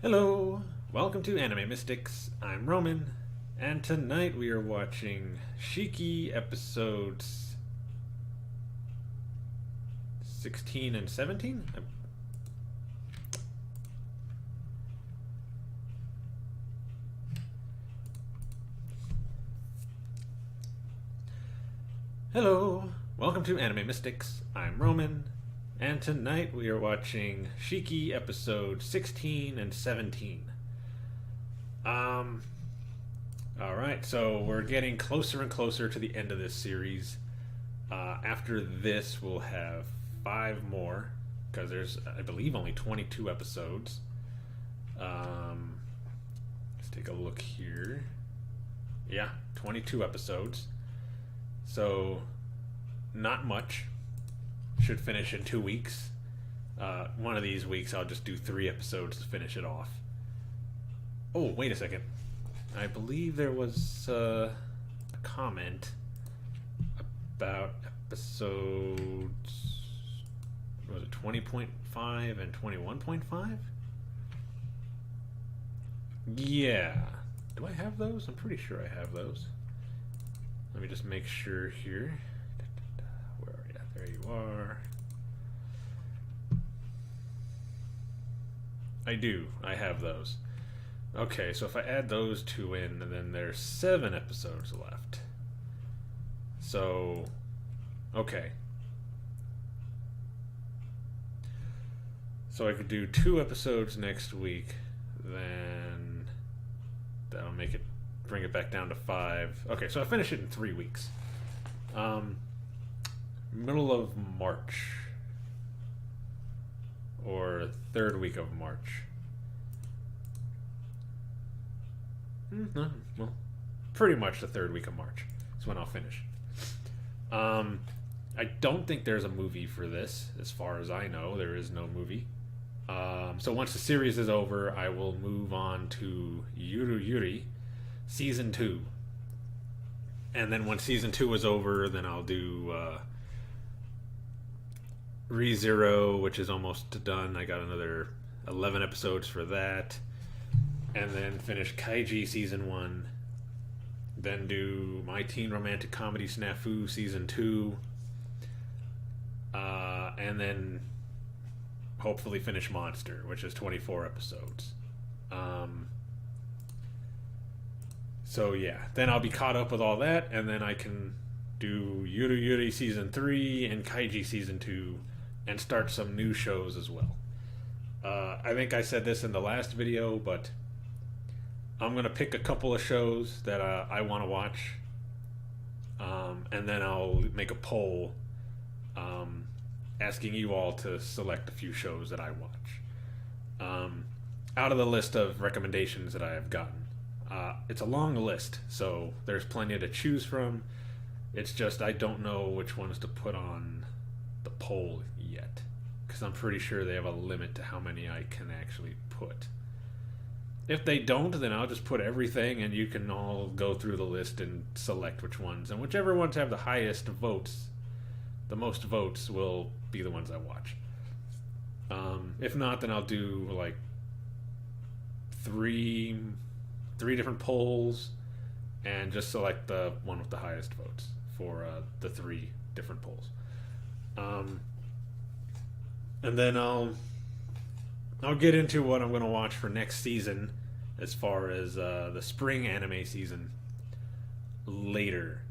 Hello, welcome to Anime Mystics. I'm Roman, and tonight we are watching Shiki episodes 16 and 17. Hello, welcome to Anime Mystics. I'm Roman, and tonight we are watching Shiki episodes 16 and 17. Alright, so we're getting closer and closer to the end of this series. After this, we'll have 5 more, because there's, I believe, only 22 episodes. Let's take a look here. Yeah, 22 episodes. So, not much. Should finish in 2 weeks. One of these weeks I'll just do 3 episodes to finish it off. Oh, wait a second. I believe there was a comment about episodes, was it 20.5 and 21.5? Yeah. Do I have those? I'm pretty sure I have those. Let me just make sure here. Where are you? There you are. I do. I have those. Okay, so if I add those 2 in, then there's 7 episodes left. So, okay. So I could do 2 episodes next week, then that'll make it, bring it back down to 5. Okay, so I finish it in 3 weeks. Middle of March, or 3rd week of March. Well, pretty much the 3rd week of March is when I'll finish. I don't think there's a movie for this, as far as I know. There is no movie. So once the series is over, I will move on to Yuru Yuri Season 2. And then when Season 2 is over, then I'll do ReZero, which is almost done. I got another 11 episodes for that. And then finish Kaiji Season 1. Then do My Teen Romantic Comedy Snafu Season 2. And then hopefully finish Monster, which is 24 episodes. So yeah, then I'll be caught up with all that, and then I can do Yuru Yuri Season 3 and Kaiji Season 2 and start some new shows as well. I think I said this in the last video, but I'm going to pick a couple of shows that I want to watch, and then I'll make a poll asking you all to select a few shows that I watch out of the list of recommendations that I have gotten. It's a long list, so there's plenty to choose from. It's just I don't know which ones to put on the poll yet, because I'm pretty sure they have a limit to how many I can actually put. If they don't, then I'll just put everything, and you can all go through the list and select which ones. And whichever ones have the highest votes, the most votes, will be the ones I watch. If not, then I'll do like three different polls, and just select the one with the highest votes for the 3 different polls. And then I'll get into what I'm going to watch for next season, as far as the spring anime season, later.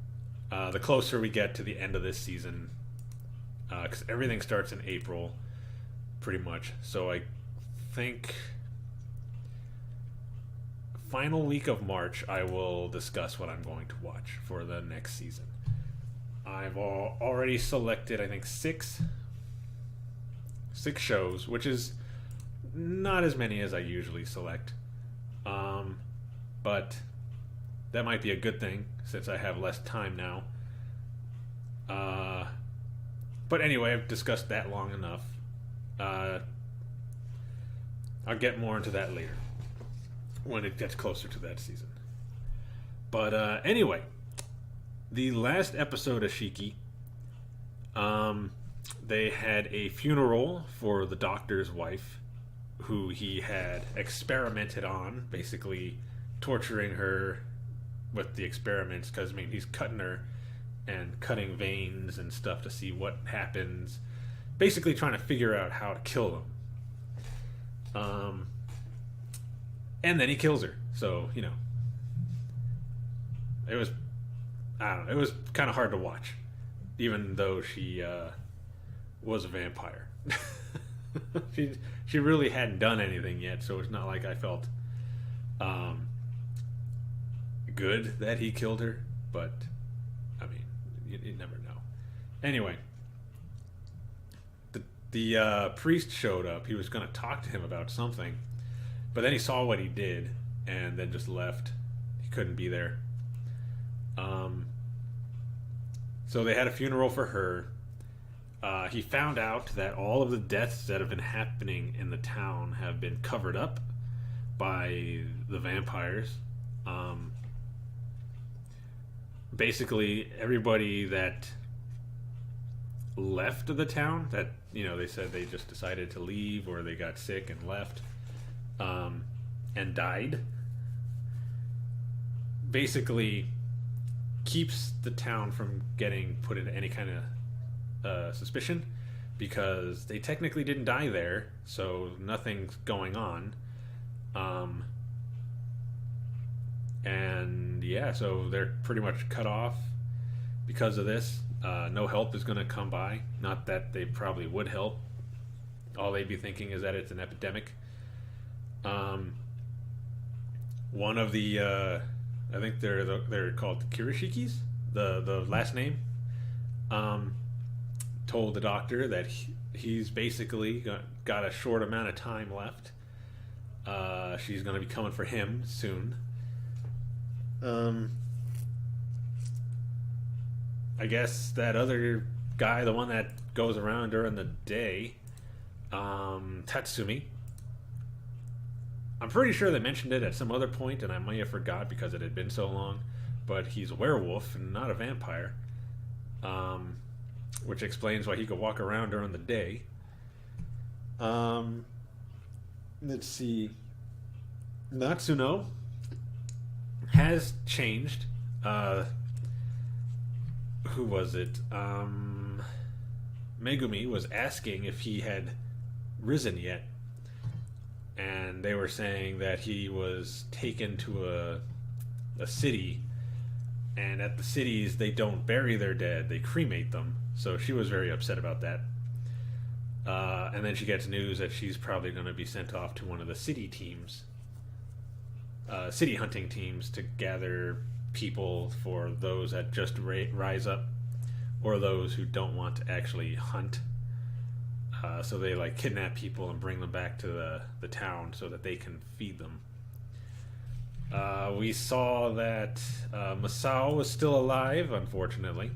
The closer we get to the end of this season, because everything starts in April, pretty much. So I think final week of March, I will discuss what I'm going to watch for the next season. I've already selected, I think, six shows, which is not as many as I usually select, but that might be a good thing since I have less time now. But anyway, I've discussed that long enough. I'll get more into that later when it gets closer to that season. But anyway, the last episode of Shiki, they had a funeral for the doctor's wife. who he had experimented on, basically torturing her with the experiments. Because I mean, he's cutting her and cutting veins and stuff to see what happens, basically trying to figure out how to kill them. And then he kills her. So, you know, it was, I don't know, it was kind of hard to watch, even though she was a vampire. she really hadn't done anything yet, so it's not like I felt good that he killed her, but I mean, you never know. Anyway, the priest showed up. He was going to talk to him about something, but then he saw what he did and then just left. He couldn't be there. So they had a funeral for her. He found out that all of the deaths that have been happening in the town have been covered up by the vampires. Basically, everybody that left the town, that, you know, they said they just decided to leave or they got sick and left, and died, basically keeps the town from getting put into any kind of suspicion, because they technically didn't die there, so nothing's going on. And yeah, so they're pretty much cut off because of this. No help is going to come by. Not that they probably would help. All they'd be thinking is that it's an epidemic. One of the I think they're called Kirishikis, the last name, told the doctor that he's basically got a short amount of time left. She's going to be coming for him soon. I guess that other guy, the one that goes around during the day, Tatsumi, I'm pretty sure they mentioned it at some other point, and I might have forgot because it had been so long, but he's a werewolf and not a vampire, which explains why he could walk around during the day. Let's see. Natsuno has changed. Who was it? Megumi was asking if he had risen yet, and they were saying that he was taken to a city, and at the cities they don't bury their dead, they cremate them. So she was very upset about that. And then she gets news that she's probably going to be sent off to one of the city teams, city hunting teams, to gather people for those that just rise up, or those who don't want to actually hunt. So they like kidnap people and bring them back to the town so that they can feed them. We saw that Masao was still alive, unfortunately.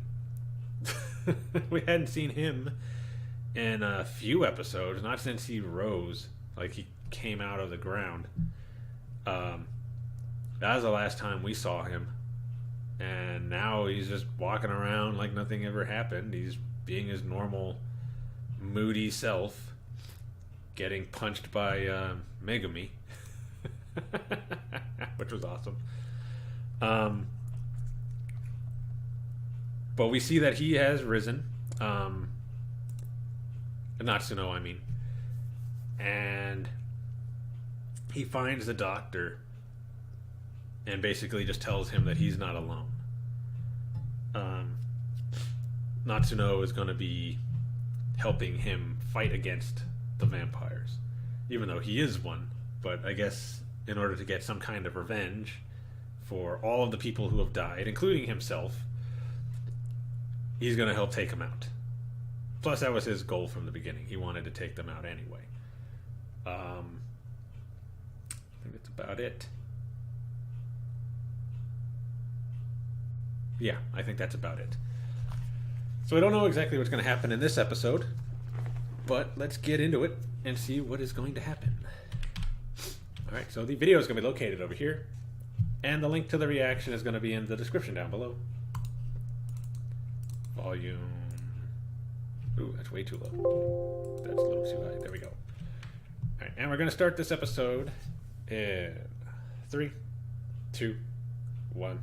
We hadn't seen him in a few episodes, not since he rose, like he came out of the ground. That was the last time we saw him. And now he's just walking around like nothing ever happened. He's being his normal moody self, getting punched by Megumi, which was awesome. But we see that he has risen. Natsuno, I mean. And he finds the doctor and basically just tells him that he's not alone. Natsuno is going to be helping him fight against the vampires, even though he is one. But I guess in order to get some kind of revenge for all of the people who have died, including himself, he's going to help take them out. Plus, that was his goal from the beginning. He wanted to take them out anyway. I think that's about it. Yeah, I think that's about it. So I don't know exactly what's going to happen in this episode, but let's get into it and see what is going to happen. Alright, so the video is going to be located over here, and the link to the reaction is going to be in the description down below. Volume... Ooh, that's way too low. That's a little too high. There we go. All right, and we're going to start this episode in 3, 2, 1.